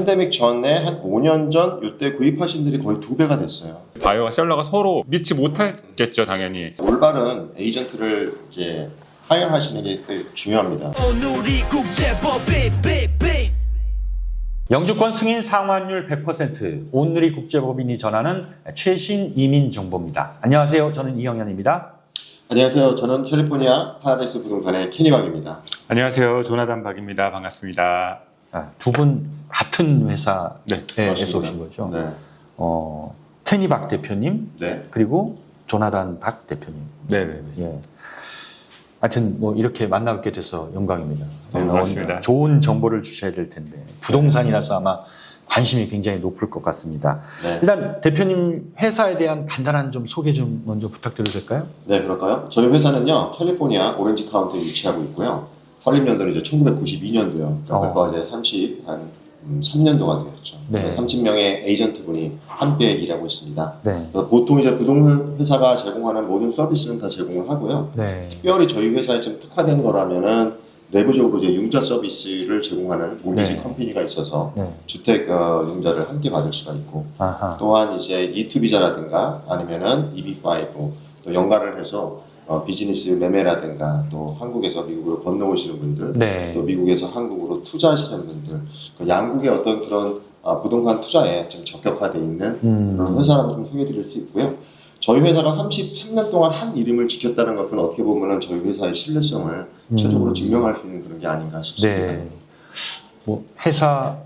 팬데믹 전에 한 5년 전 이때 구입하신 분들이 거의 2배가 됐어요. 바이오와 셀러가 서로 믿지 못하겠죠, 당연히. 올바른 에이전트를 이제 하여하시는 게 되게 중요합니다. 영주권 승인 상환율 100%, 온누리 국제법인이 전하는 최신 이민 정보입니다. 안녕하세요. 저는 이형현입니다. 안녕하세요. 저는 캘리포니아 파라다이스 부동산의 케니박입니다. 안녕하세요, 조나단 박입니다. 반갑습니다. 두 분 같은 회사에서 네, 오신 맞습니다. 거죠? 네. 테니 박 대표님, 네. 그리고 조나단 박 대표님. 네네. 예. 하여튼 뭐 이렇게 만나뵙게 돼서 영광입니다. 반갑습니다. 좋은 정보를 주셔야 될 텐데 부동산이라서 아마 관심이 굉장히 높을 것 같습니다. 네. 일단 대표님 회사에 대한 간단한 좀 소개 좀 먼저 부탁드려도 될까요? 네, 그럴까요? 저희 회사는요, 캘리포니아 오렌지 카운티에 위치하고 있고요. 설립 연도는 이제 1992년도요. 그러니까 이제 한 3년도가 되었죠. 네. 30명의 에이전트 분이 함께 일하고 있습니다. 네. 그래서 보통 이제 부동산 회사가 제공하는 모든 서비스는 다 제공을 하고요. 네. 특별히 저희 회사에 좀 특화된 거라면은 내부적으로 이제 융자 서비스를 제공하는 모기지 네. 컴퍼니가 있어서 네. 주택 융자를 함께 받을 수가 있고, 아하. 또한 이제 E2 비자라든가 아니면은 EB5 또 연가를 해서 비즈니스 매매라든가 또 한국에서 미국으로 건너오시는 분들, 네. 또 미국에서 한국으로 투자하시는 분들, 그 양국의 어떤 그런 부동산 투자에 좀 적격화되어 있는 그런 회사라고 좀 소개드릴 수 있고요. 저희 회사가 33년 동안 한 이름을 지켰다는 것은 어떻게 보면은 저희 회사의 신뢰성을 최종적으로 증명할 수 있는 그런 게 아닌가 싶습니다. 네. 뭐 회사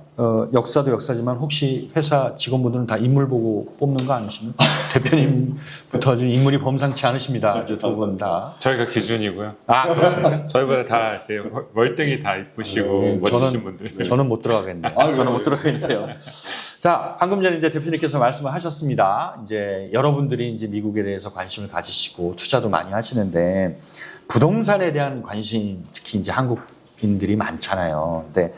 역사도 역사지만 혹시 회사 직원분들은 다 인물 보고 뽑는 거 아니시면 대표님부터 아주 인물이 범상치 않으십니다. 아주 두 분 다. 저희가 기준이고요. 아, 그렇습니까? 저희보다 다 이제 월등히 다 이쁘시고 네, 멋지신 분들. 저는 못 들어가겠네요. 아유, 저는 못 들어가겠는데요. 자, 방금 전에 이제 대표님께서 말씀을 하셨습니다. 이제 여러분들이 이제 미국에 대해서 관심을 가지시고 투자도 많이 하시는데 부동산에 대한 관심, 특히 이제 한국인들이 많잖아요. 근데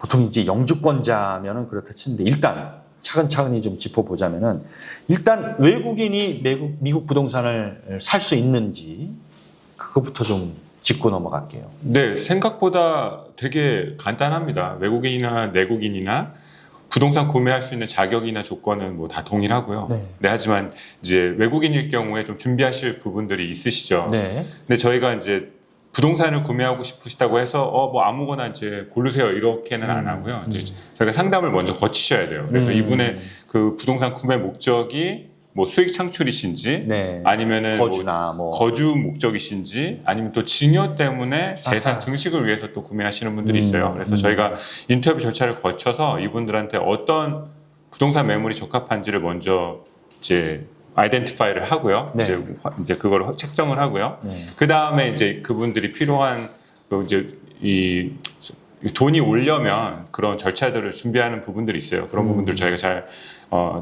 보통 이제 영주권자면은 그렇다 치는데 일단 차근차근히 좀 짚어보자면은 일단 외국인이 미국 부동산을 살 수 있는지 그것부터 좀 짚고 넘어갈게요. 네, 생각보다 되게 간단합니다. 외국인이나 내국인이나 부동산 구매할 수 있는 자격이나 조건은 뭐 다 동일하고요. 네. 네, 하지만 이제 외국인일 경우에 좀 준비하실 부분들이 있으시죠. 네. 근데 저희가 이제 부동산을 구매하고 싶으시다고 해서 뭐 아무거나 이제 고르세요 이렇게는 안 하고요. 이제 저희가 상담을 먼저 거치셔야 돼요. 그래서 이분의 그 부동산 구매 목적이 뭐 수익 창출이신지 네. 아니면은 거주나 뭐 거주 목적이신지 아니면 또 증여 때문에 재산 아하. 증식을 위해서 또 구매하시는 분들이 있어요. 그래서 저희가 인터뷰 절차를 거쳐서 이분들한테 어떤 부동산 매물이 적합한지를 먼저 이제 아이덴티파이를 하고요. 네. 이제 그걸 책정을 하고요. 네. 그 다음에 이제 그분들이 필요한 이제 이 돈이 오려면 그런 절차들을 준비하는 부분들이 있어요. 그런 부분들 저희가 잘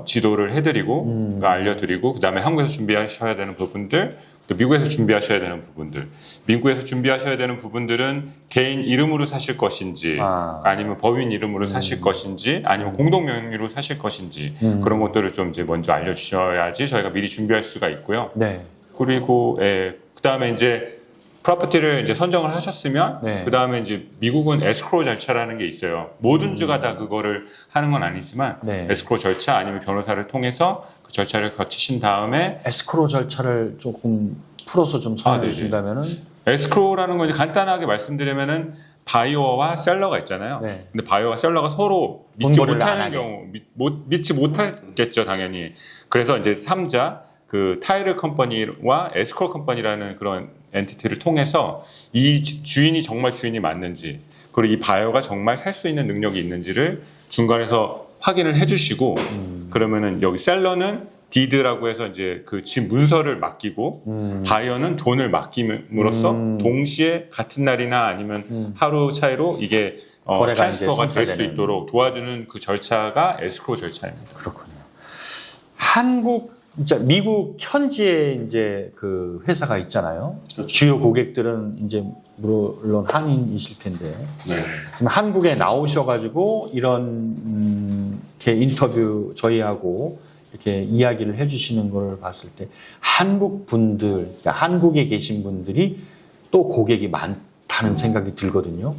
지도를 해드리고 알려드리고 그 다음에 한국에서 준비하셔야 되는 부분들 또 미국에서 준비하셔야 되는 부분들 미국에서 준비하셔야 되는 부분들은 개인 이름으로 사실 것인지 아니면 법인 이름으로 사실 것인지 아니면 공동 명의로 사실 것인지 그런 것들을 좀 이제 먼저 알려주셔야지 저희가 미리 준비할 수가 있고요. 네. 그리고 그 다음에 이제 프로퍼티를 이제 선정을 하셨으면 네. 그 다음에 이제 미국은 에스크로우 절차라는 게 있어요. 모든 주가 다 그거를 하는 건 아니지만 네. 에스크로우 절차 아니면 변호사를 통해서 그 절차를 거치신 다음에 에스크로 절차를 조금 풀어서 좀 설명해 주신다면은 에스크로우라는 건 이제 간단하게 말씀드리면은 바이어와 셀러가 있잖아요. 네. 근데 바이어와 셀러가 서로 믿지 돈벌이를 안 못하는 하게. 경우 믿지 못하겠죠, 당연히. 그래서 이제 3자 그 타이틀 컴퍼니와 에스크로우 컴퍼니라는 그런 엔티티를 통해서 이 주인이 정말 주인이 맞는지 그리고 이 바이어가 정말 살 수 있는 능력이 있는지를 중간에서 확인을 해주시고 그러면은 여기 셀러는 디드라고 해서 이제 그 집 문서를 맡기고 바이어는 돈을 맡김으로써 동시에 같은 날이나 아니면 하루 차이로 이게 거래가 트랜스퍼가 이제 될 수 성사되는. 있도록 도와주는 그 절차가 에스크로우 절차입니다. 그렇군요. 미국 현지에 이제 그 회사가 있잖아요. 그렇죠. 주요 고객들은 이제 물론 한인이실 텐데 네. 그럼 한국에 나오셔가지고 이런 이렇게 인터뷰 저희하고 이렇게 이야기를 해주시는 걸 봤을 때 한국 분들, 그러니까 한국에 계신 분들이 또 고객이 많다는 생각이 들거든요.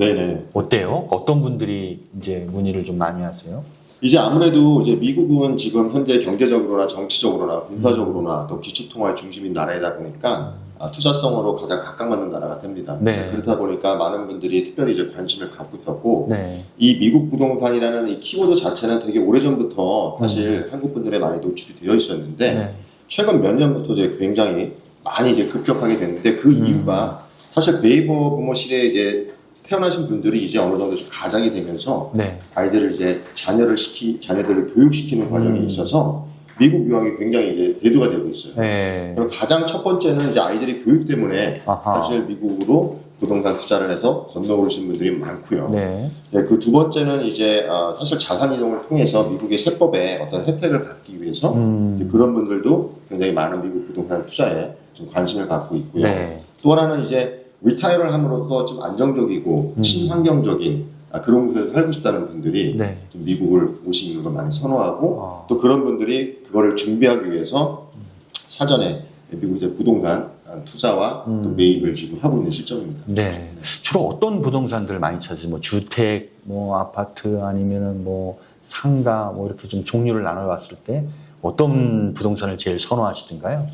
네네. 어때요? 어떤 분들이 이제 문의를 좀 많이 하세요? 이제 아무래도 이제 미국은 지금 현재 경제적으로나 정치적으로나 군사적으로나 또 기축통화의 중심인 나라이다 보니까 투자성으로 가장 각광받는 나라가 됩니다. 네. 그렇다 보니까 많은 분들이 특별히 이제 관심을 갖고 있었고 네. 이 미국 부동산이라는 이 키워드 자체는 되게 오래전부터 사실 한국 분들에 많이 노출이 되어 있었는데 네. 최근 몇 년부터 이제 굉장히 많이 이제 급격하게 됐는데 그 이유가 사실 네이버 부모 시대에 이제 태어나신 분들이 이제 어느 정도 좀 가장이 되면서 네. 아이들을 이제 자녀들을 교육시키는 과정에 있어서 미국 유학이 굉장히 이제 대두가 되고 있어요. 네. 그리고 가장 첫 번째는 이제 아이들의 교육 때문에 아하. 사실 미국으로 부동산 투자를 해서 건너오신 분들이 많고요. 네. 네, 그 두 번째는 이제 사실 자산 이동을 통해서 미국의 세법에 어떤 혜택을 받기 위해서 이제 그런 분들도 굉장히 많은 미국 부동산 투자에 좀 관심을 갖고 있고요. 네. 또 하나는 이제 리타이어를 함으로써 좀 안정적이고 친환경적인 그런 곳에서 살고 싶다는 분들이 네. 좀 미국을 오시는 걸 많이 선호하고 아. 또 그런 분들이 그거를 준비하기 위해서 사전에 미국 이제 부동산 투자와 또 매입을 지금 하고 있는 시점입니다. 네. 주로 어떤 부동산들 많이 찾으세요? 뭐 주택, 뭐 아파트 아니면은 뭐 상가 뭐 이렇게 좀 종류를 나눠봤을 때 어떤 부동산을 제일 선호하시던가요?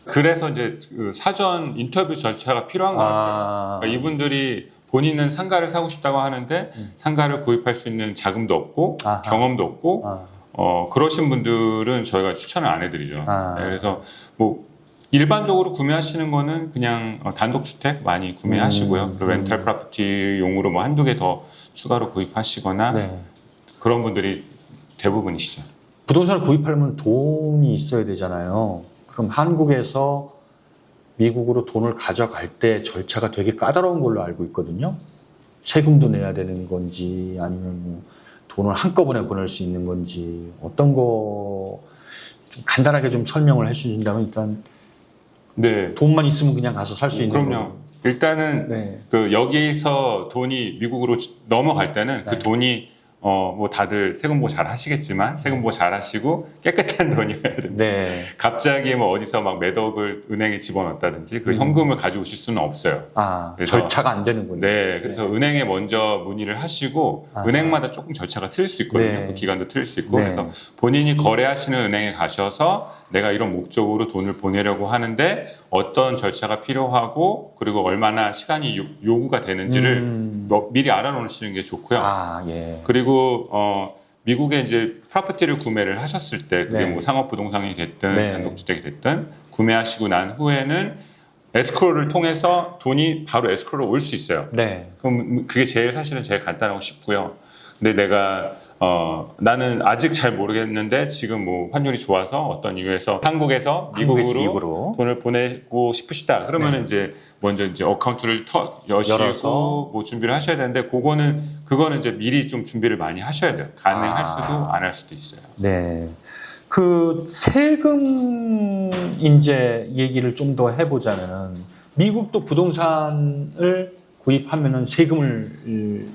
그래서 이제 그 사전 인터뷰 절차가 필요한 것 같아요. 그러니까 이분들이 본인은 상가를 사고 싶다고 하는데 상가를 구입할 수 있는 자금도 없고 아하. 경험도 없고 아. 그러신 분들은 저희가 추천을 안 해드리죠. 아. 네, 그래서 뭐 일반적으로 구매하시는 거는 그냥 단독주택 많이 구매하시고요. 그리고 렌탈 프로퍼티용으로 뭐 한두 개 더 추가로 구입하시거나 네. 그런 분들이 대부분이시죠. 부동산을 구입하려면 돈이 있어야 되잖아요. 그럼 한국에서 미국으로 돈을 가져갈 때 절차가 되게 까다로운 걸로 알고 있거든요. 세금도 내야 되는 건지 아니면 뭐 돈을 한꺼번에 보낼 수 있는 건지 어떤 거 좀 간단하게 좀 설명을 해주신다면 일단 네. 돈만 있으면 그냥 가서 살 수 있는 그럼요. 거예요. 일단은 네. 그 여기서 돈이 미국으로 넘어갈 때는 네. 그 돈이 뭐 다들 세금 보고 잘 하시겠지만 세금 보고 잘 하시고 깨끗한 돈이어야 됩니다. 네. 갑자기 뭐 어디서 막 몇 억을 은행에 집어넣었다든지 그 현금을 가지고 오실 수는 없어요. 아, 그래서- 절차가 안 되는군요. 네, 그래서 은행에 먼저 문의를 하시고 아하. 은행마다 조금 절차가 틀릴 수 있거든요. 네. 그 기간도 틀릴 수 있고 네. 그래서 본인이 거래하시는 은행에 가셔서 내가 이런 목적으로 돈을 보내려고 하는데 어떤 절차가 필요하고 그리고 얼마나 시간이 요구가 되는지를 미리 알아놓으시는 게 좋고요. 아, 예. 그리고 미국에 이제 프로퍼티를 구매를 하셨을 때 그게 네. 뭐 상업 부동산이 됐든 네. 단독주택이 됐든 구매하시고 난 후에는 에스크로를 통해서 돈이 바로 에스크로로 올 수 있어요. 네. 그럼 그게 사실은 제일 간단하고 쉽고요. 근데 내가 나는 아직 잘 모르겠는데 지금 뭐 환율이 좋아서 어떤 이유에서 한국에서 미국으로 돈을 보내고 싶으시다. 그러면 네. 이제 먼저 이제 어카운트를 여시고 열어서. 뭐 준비를 하셔야 되는데 그거는 이제 미리 좀 준비를 많이 하셔야 돼요. 가능할 아. 수도 안 할 수도 있어요. 네. 그 세금 이제 얘기를 좀 더 해보자면은 미국도 부동산을 구입하면은 세금을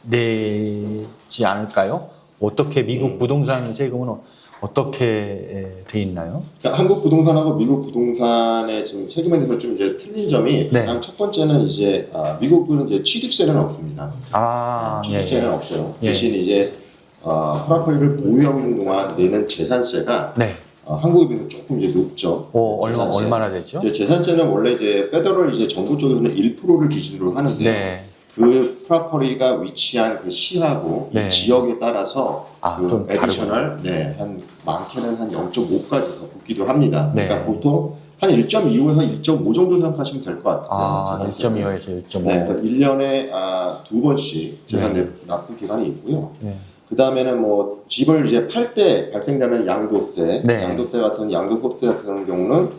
내지 않을까요? 어떻게 미국 부동산 세금은 어떻게 돼 있나요? 그러니까 한국 부동산하고 미국 부동산의 지금 세금에 대해서 좀 이제 틀린 점이 네. 가장 첫 번째는 이제 미국은 이제 취득세는 없습니다. 아, 취득세는 없어요. 예. 대신 이제 프로퍼티를 보유하고 있는 동안 내는 재산세가 네. 한국에 비해서 조금 이제 높죠. 재산세. 얼마나 되죠? 이제 재산세는 원래 이제 페더럴 이제 정부 쪽에서는 1%를 기준으로 하는데 네. 그 프로퍼티가 위치한 그 시하고 네. 이 지역에 따라서 좀 그 에디셔널 한 많게는 한 0.5까지 더 붙기도 합니다. 네. 그러니까 보통 한 1.25에서 1.5 정도 생각하시면 될 것 같아요. 아, 재산세는. 1.25에서 1.5. 네, 그래서 1년에 두 번씩 재산 네. 납부 기간이 있고요. 네. 그 다음에는 뭐 집을 이제 팔 때 발생되는 양도세, 네. 양도세 같은 양도소득세 같은 경우는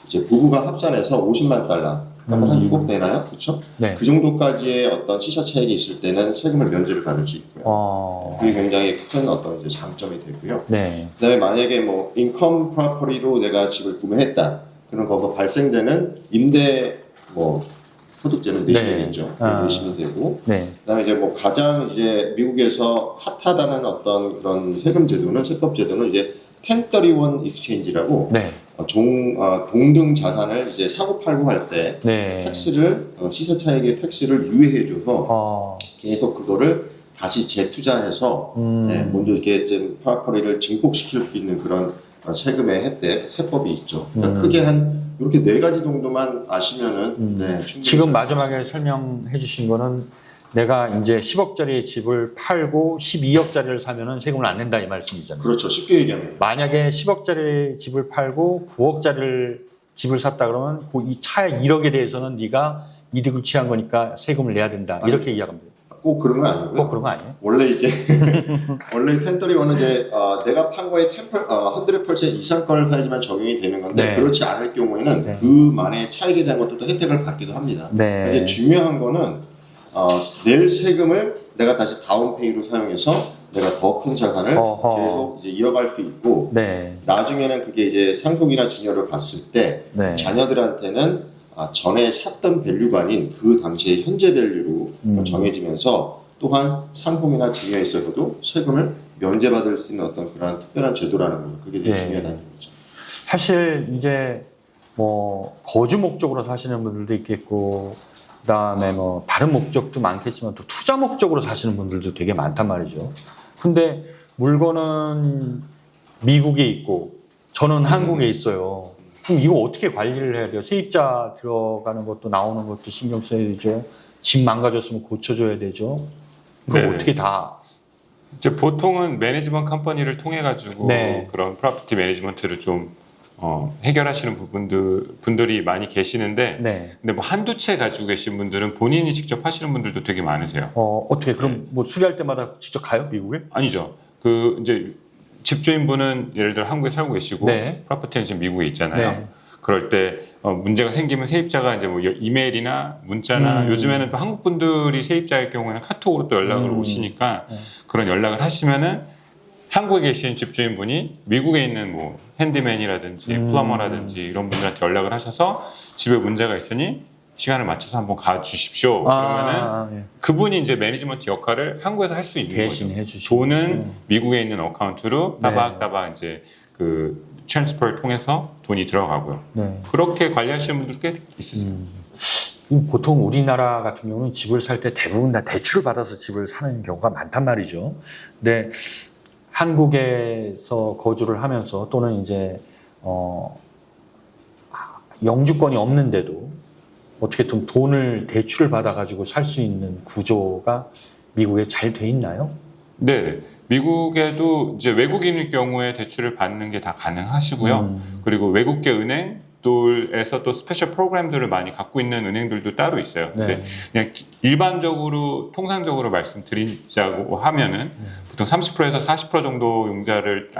이제 부부가 합산해서 50만 달러, 그러니까 한 6억 내나요? 그렇죠? 네. 그 정도까지의 어떤 시세 차익이 있을 때는 세금을 면제를 받을 수 있고요. 그게 굉장히 큰 어떤 이제 장점이 되고요. 네. 그다음에 만약에 뭐 인컴 프로퍼티로 내가 집을 구매했다, 그럼 거기서 발생되는 임대 뭐 소득세는 내시면 네. 되죠. 아. 내시면 되고. 네. 그다음에 이제 뭐 가장 이제 미국에서 핫하다는 어떤 그런 세금 제도는 세법 제도는 이제 1031 익스체인지라고 네. 동등 자산을 이제 사고 팔고 할 때 네. 텍스를 시세 차익의 텍스를 유예해줘서 계속 그거를 다시 재투자해서 먼저 이렇게 좀 프로퍼리를 증폭시킬 수 있는 그런 세금의 혜택, 세법이 있죠. 그러니까 크게 한 이렇게 4가지 정도만 아시면은 네, 충분히 지금 마지막에 설명해 주신 거는 내가 이제 10억짜리 집을 팔고 12억짜리를 사면은 세금을 안 낸다 이 말씀이잖아요. 그렇죠. 쉽게 얘기하면 만약에 10억짜리 집을 팔고 9억짜리를 집을 샀다 그러면 이 차 1억에 대해서는 네가 이득을 취한 거니까 세금을 내야 된다. 이렇게 이야기합니다. 꼭 그런 건 아니고요. 꼭 그런 거 아니에요? 원래 이제 원래 1031은 이제 내가 판 거에 100% 이상 거를 사야지만 적용이 되는 건데 네. 그렇지 않을 경우에는 네. 그만의 차익에 대한 것도 또 혜택을 받기도 합니다. 네. 이제 중요한 거는 낼 세금을 내가 다시 다운페이로 사용해서 내가 더 큰 자산을 어허. 계속 이제 이어갈 수 있고 네. 나중에는 그게 이제 상속이나 증여를 봤을 때 네. 자녀들한테는 전에 샀던 밸류가 아닌 그 당시의 현재 밸류로 정해지면서 또한 상속이나 증여에 있어서도 세금을 면제받을 수 있는 어떤 그런 특별한 제도라는 거죠. 그게 되게 네. 중요하다는 거죠. 사실 이제 뭐 거주 목적으로 사시는 분들도 있겠고 그다음에 뭐 다른 목적도 많겠지만 또 투자 목적으로 사시는 분들도 되게 많단 말이죠. 근데 물건은 미국에 있고 저는 한국에 있어요. 그럼 이거 어떻게 관리를 해야 돼요? 세입자 들어가는 것도 나오는 것도 신경 써야 되죠. 집 망가졌으면 고쳐줘야 되죠. 그럼 네네. 어떻게 다 이제 보통은 매니지먼트 컴퍼니를 통해 가지고 네. 그런 프로퍼티 매니지먼트를 좀 해결하시는 분들이 많이 계시는데, 네. 근데 뭐 한두 채 가지고 계신 분들은 본인이 직접 하시는 분들도 되게 많으세요. 어떻게 그럼 뭐 수리할 때마다 직접 가요 미국에? 아니죠. 그 이제 집주인분은 예를 들어 한국에 살고 계시고 네. 프로퍼티는 지금 미국에 있잖아요. 네. 그럴 때 문제가 생기면 세입자가 이제 뭐 이메일이나 문자나 요즘에는 또 한국 분들이 세입자일 경우에는 카톡으로 또 연락을 오시니까 그런 연락을 하시면은 한국에 계신 집주인분이 미국에 있는 뭐 핸디맨이라든지 플러머라든지 이런 분들한테 연락을 하셔서 집에 문제가 있으니 시간을 맞춰서 한번 가 주십시오. 그러면은 예. 그분이 이제 매니지먼트 역할을 한국에서 할 수 있는 거죠. 대신 해주시고 돈은 미국에 있는 어카운트로 따박따박 이제 그 트랜스퍼를 통해서 돈이 들어가고요. 네. 그렇게 관리하시는 분들 꽤 있으세요. 보통 우리나라 같은 경우는 집을 살 때 대부분 다 대출을 받아서 집을 사는 경우가 많단 말이죠. 근데 한국에서 거주를 하면서 또는 이제 영주권이 없는데도 어떻게 좀 돈을 대출을 받아가지고 살 수 있는 구조가 미국에 잘 돼 있나요? 네. 미국에도 이제 외국인일 경우에 대출을 받는 게 다 가능하시고요. 그리고 외국계 은행 에서 또 스페셜 프로그램들을 많이 갖고 있는 은행들도 따로 있어요. 네. 근데 그냥 일반적으로 통상적으로 말씀드리자고 하면은 보통 30%에서 40% 정도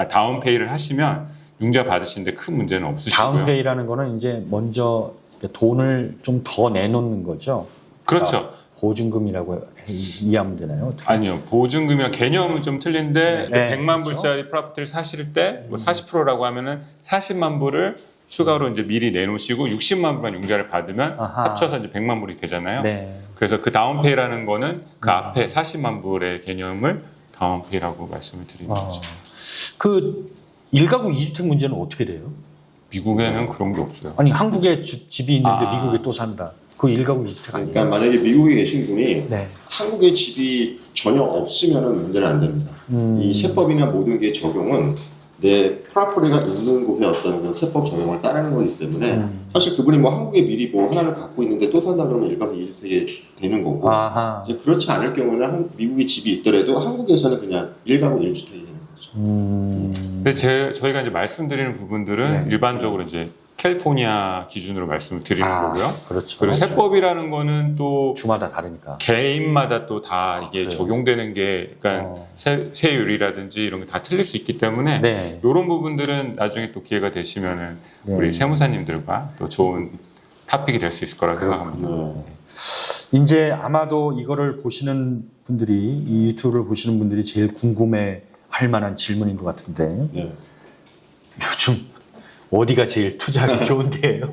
다운페이를 하시면 융자 받으시는데 큰 문제는 없으시고요. 다운페이라는 거는 이제 먼저 돈을 좀 더 내놓는 거죠. 그렇죠. 보증금이라고 이해하면 되나요? 어떻게? 아니요. 보증금이랑 개념은 좀 틀린데 네. 100만 그렇죠. 불짜리 프로퍼티를 사실 때 뭐 40%라고 하면은 40만 불을 추가로 이제 미리 내놓으시고 60만 불만 융자를 받으면 아하. 합쳐서 이제 100만 불이 되잖아요. 네. 그래서 그 다운페이라는 거는 그 앞에 40만 불의 개념을 다운페이라고 말씀을 드리는 거죠. 그 1가구 2주택 문제는 어떻게 돼요? 미국에는 그런 게 없어요. 아니 한국에 집이 있는데 아. 미국에 또 산다. 그 1가구 2주택 아니에요? 그러니까 만약에 미국에 계신 분이 네. 한국에 집이 전혀 없으면 문제는 안 됩니다. 이 세법이나 모든 게 적용은 내 프로퍼티가 있는 곳에 어떤 그 세법 적용을 따르는 거기 때문에 사실 그분이 뭐 한국에 미리 뭐 하나를 갖고 있는데 또 산다 그러면 일가구 2주택이 되는 거고 아하. 이제 그렇지 않을 경우는 미국에 집이 있더라도 한국에서는 그냥 1가구 1주택이 되는 거죠. 근데 저희가 이제 말씀드리는 부분들은 네. 일반적으로 이제 캘리포니아 기준으로 말씀을 드리는 거고요. 그렇죠. 그리고 세법이라는 거는 또 주마다 다르니까. 개인마다 또 다 이게 그래요. 적용되는 게, 그러니까 세율이라든지 이런 게 다 틀릴 수 있기 때문에 네. 이런 부분들은 나중에 또 기회가 되시면은 네. 우리 세무사님들과 또 좋은 토픽이 될 수 있을 거라고 생각합니다. 이제 아마도 이거를 보시는 분들이 이 유튜브를 보시는 분들이 제일 궁금해 할 만한 질문인 것 같은데 네. 요즘 어디가 제일 투자하기 좋은데요?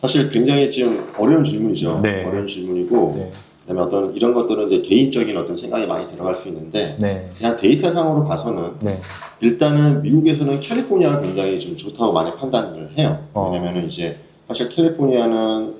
사실 굉장히 지금 어려운 질문이죠. 네. 어려운 질문이고 네. 그다음에 어떤 이런 것들은 이제 개인적인 어떤 생각이 많이 들어갈 수 있는데 네. 그냥 데이터상으로 봐서는 네. 일단은 미국에서는 캘리포니아가 굉장히 좀 좋다고 많이 판단을 해요. 왜냐면은 이제 사실 캘리포니아는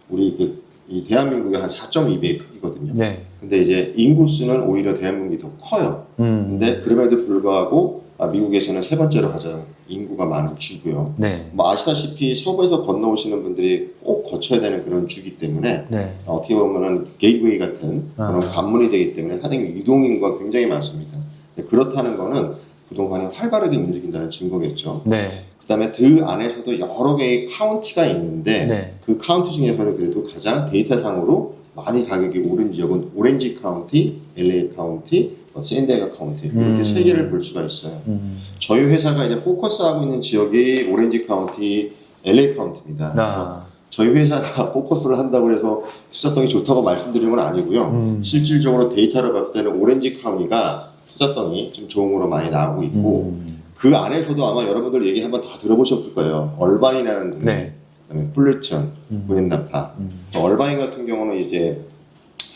우리 이 대한민국의 한 4.2배 크기거든요. 네. 근데 이제 인구수는 오히려 대한민국이 더 커요. 근데 그럼에도 불구하고 미국에서는 세 번째로 가장 인구가 많은 주고요. 네. 뭐 아시다시피 서부에서 건너오시는 분들이 꼭 거쳐야 되는 그런 주기 때문에 네. 어떻게 보면은 게이트웨이 같은 그런 관문이 되기 때문에 상당히 유동인구가 굉장히 많습니다. 그렇다는 거는 부동산이 활발하게 움직인다는 증거겠죠. 네. 그다음에 그 안에서도 여러 개의 카운티가 있는데 네. 그 카운티 중에서는 그래도 가장 데이터상으로 많이 가격이 오른 지역은 오렌지 카운티, LA 카운티, 샌디에고 카운티 이렇게 세 개를 볼 수가 있어요. 저희 회사가 이제 포커스하고 있는 지역이 오렌지 카운티, LA 카운티입니다. 그래서 저희 회사가 포커스를 한다고 해서 투자성이 좋다고 말씀드리는 건 아니고요. 실질적으로 데이터를 봤을 때는 오렌지 카운티가 투자성이 좀 좋은 거로 많이 나오고 있고 그 안에서도 아마 여러분들 얘기 한번 다 들어보셨을 거예요. 얼바인이라는 동네, 네. 그다음에 풀리턴, 부엔나파. 얼바인 같은 경우는 이제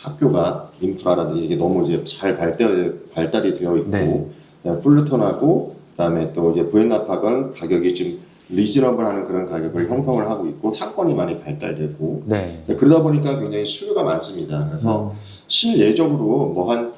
학교가 인프라라든지 이게 너무 이제 잘 발달이 되어 있고, 네. 그다음에 풀리턴하고 그다음에 또 이제 부엔나파는 가격이 좀 리즈너블하는 그런 가격을 형성을 하고 있고 상권이 많이 발달되고 네. 그러다 보니까 굉장히 수요가 많습니다. 그래서 실례적으로 뭐한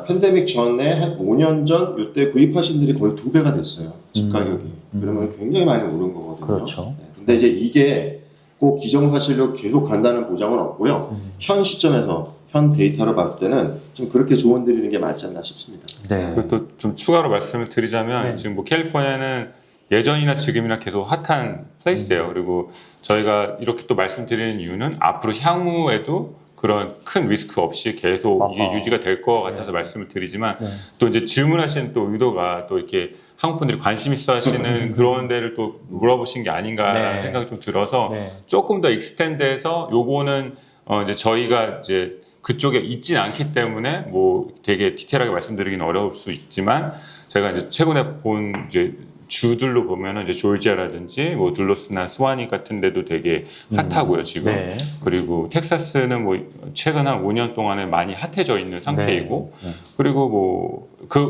팬데믹 전에 한 5년 전 이때 구입하신 분들이 거의 2배가 됐어요. 집 가격이. 그러면 굉장히 많이 오른 거거든요. 그렇죠. 네. 근데 이제 이게 꼭 기정사실로 계속 간다는 보장은 없고요. 현 시점에서 현 데이터로 봤을 때는 좀 그렇게 조언 드리는 게 맞지 않나 싶습니다. 네. 그리고 또 좀 추가로 말씀을 드리자면 네. 지금 뭐 캘리포니아는 예전이나 지금이나 계속 핫한 플레이스예요. 그리고 저희가 이렇게 또 말씀드리는 이유는 앞으로 향후에도 그런 큰 리스크 없이 계속 이게 유지가 될 것 같아서 말씀을 드리지만 또 이제 질문하시는 또 의도가 또 이렇게 한국 분들이 관심 있어 하시는 그런 데를 또 물어보신 게 아닌가 생각이 좀 들어서 조금 더 익스텐드해서 요거는 이제 저희가 이제 그쪽에 있진 않기 때문에 뭐 되게 디테일하게 말씀드리기는 어려울 수 있지만 제가 이제 최근에 본 이제 주들로 보면은 이제 조지아라든지 뭐 들로스나 스와니 같은 데도 되게 핫하고요 지금. 네. 그리고 텍사스는 뭐 최근 한 5년 동안에 많이 핫해져 있는 상태이고 그리고 뭐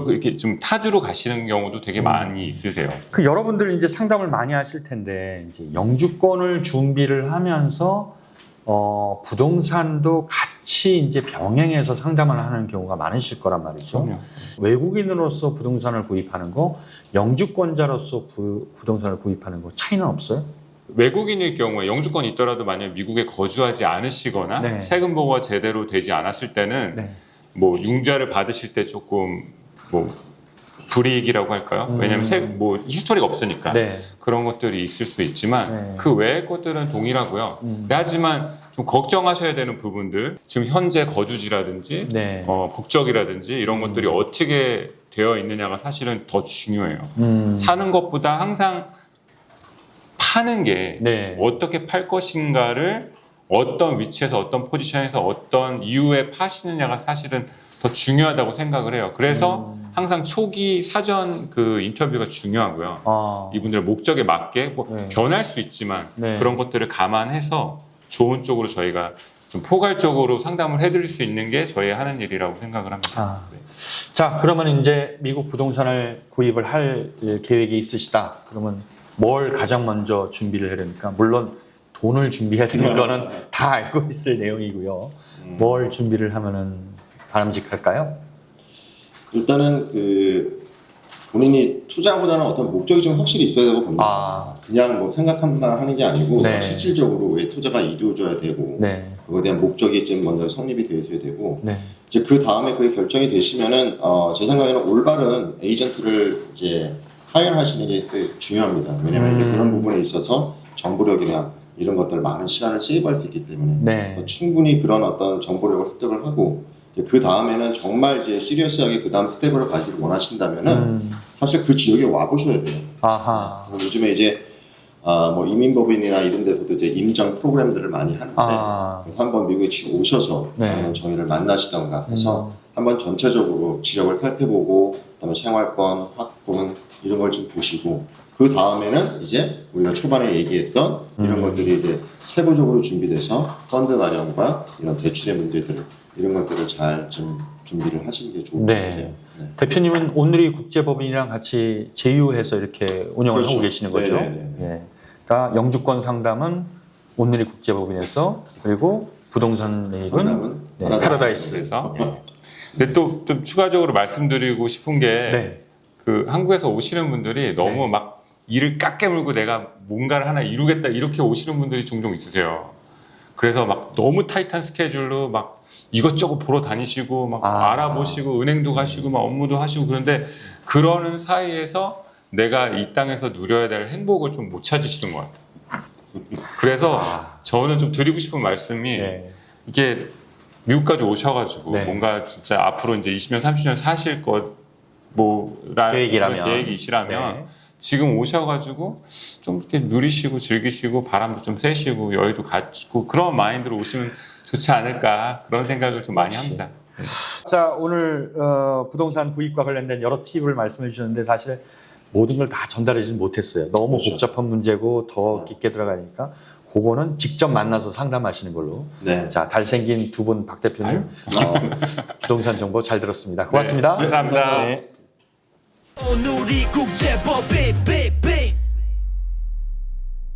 이렇게 좀 타주로 가시는 경우도 되게 많이 있으세요. 그 여러분들 이제 상담을 많이 하실 텐데 이제 영주권을 준비를 하면서 부동산도 같이 이제 병행해서 상담을 하는 경우가 많으실 거란 말이죠. 그럼요. 외국인으로서 부동산을 구입하는 거, 영주권자로서 부동산을 구입하는 거 차이는 없어요? 외국인일 경우에 영주권이 있더라도 만약 미국에 거주하지 않으시거나 세금 보고가 제대로 되지 않았을 때는 뭐 융자를 받으실 때 조금 뭐 불이익이라고 할까요? 왜냐하면 뭐 히스토리가 없으니까 그런 것들이 있을 수 있지만 그 외의 것들은 동일하고요. 하지만 좀 걱정하셔야 되는 부분들 지금 현재 거주지라든지 국적이라든지 이런 것들이 어떻게 되어 있느냐가 사실은 더 중요해요. 사는 것보다 항상 파는 게 어떻게 팔 것인가를 어떤 위치에서 어떤 포지션에서 어떤 이유에 파시느냐가 사실은 더 중요하다고 생각을 해요. 그래서 항상 초기 사전 그 인터뷰가 중요하고요. 이분들의 목적에 맞게 뭐 변할 수 있지만 그런 것들을 감안해서 좋은 쪽으로 저희가 좀 포괄적으로 상담을 해드릴 수 있는 게 저희 하는 일이라고 생각을 합니다. 자, 그러면 이제 미국 부동산을 구입을 할 계획이 있으시다. 그러면 뭘 가장 먼저 준비를 해야 됩니까? 물론 돈을 준비해야 되는 거는 다 알고 있을 내용이고요. 뭘 준비를 하면은 바람직할까요? 일단은 그 본인이 투자보다는 어떤 목적이 좀 확실히 있어야 되고 봅니다. 그냥 뭐 생각만 하는 게 아니고 실질적으로 왜 투자가 이루어져야 되고 그거에 대한 목적이 좀 먼저 성립이 되어 있어야 되고 이제 그 다음에 그게 결정이 되시면은 제 생각에는 올바른 에이전트를 이제 하여하시는 게 되게 중요합니다. 왜냐하면 이제 그런 부분에 있어서 정보력이나 이런 것들 많은 시간을 세이브할 수 있기 때문에 충분히 그런 어떤 정보력을 습득을 하고 그 다음에는 정말 이제 시리어스하게 그 다음 스텝을 가지고 원하신다면은 사실 그 지역에 와 보셔야 돼요. 요즘에 이제 뭐 이민법인이나 이런 데서도 이제 임장 프로그램들을 많이 하는데 한번 미국에 지금 오셔서 저희를 만나시던가 해서 한번 전체적으로 지역을 살펴보고 그다음에 생활권, 학군 이런 걸 좀 보시고 그 다음에는 이제 우리가 초반에 얘기했던 이런 것들이 이제 세부적으로 준비돼서 펀드 마련과 이런 대출의 문제들 이런 것들을 잘 좀 준비를 하시는 게 좋을 것 네. 같아요. 네. 대표님은 온누리 국제법인이랑 같이 제휴해서 이렇게 운영을 그렇죠. 하고 계시는 거죠? 네네네. 예. 그러니까 영주권 상담은 온누리 국제법인에서 그리고 부동산 매입은 상담은 네, 파라다이스에서. 근데 또 좀 추가적으로 말씀드리고 싶은 게 네. 그 한국에서 오시는 분들이 너무 네. 막 일을 깎게 물고 내가 뭔가를 하나 이루겠다 이렇게 오시는 분들이 종종 있으세요. 그래서 막 너무 타이트한 스케줄로 막 이것저것 보러 다니시고 막 알아보시고 은행도 가시고 막 업무도 하시고 그런데 그러는 사이에서 내가 이 땅에서 누려야 될 행복을 좀 못 찾으시는 것 같아요. 그래서 저는 좀 드리고 싶은 말씀이 네. 이게 미국까지 오셔가지고 네. 뭔가 진짜 앞으로 이제 20년, 30년 사실 것 계획이시라면 네. 지금 오셔가지고 좀 이렇게 누리시고 즐기시고 바람도 좀 쐬시고 여유도 갖고 그런 마인드로 오시면 좋지 않을까 그런 생각을 좀 많이 합니다. 자, 오늘 부동산 구입과 관련된 여러 팁을 말씀해 주셨는데 사실 모든 걸 다 전달하지는 못했어요. 너무 그렇죠. 복잡한 문제고 더 깊게 들어가니까 그거는 직접 만나서 상담하시는 걸로. 네. 자, 잘생긴 두 분 박 대표님 부동산 정보 잘 들었습니다. 고맙습니다. 네, 감사합니다. 네. 오누리 국제법인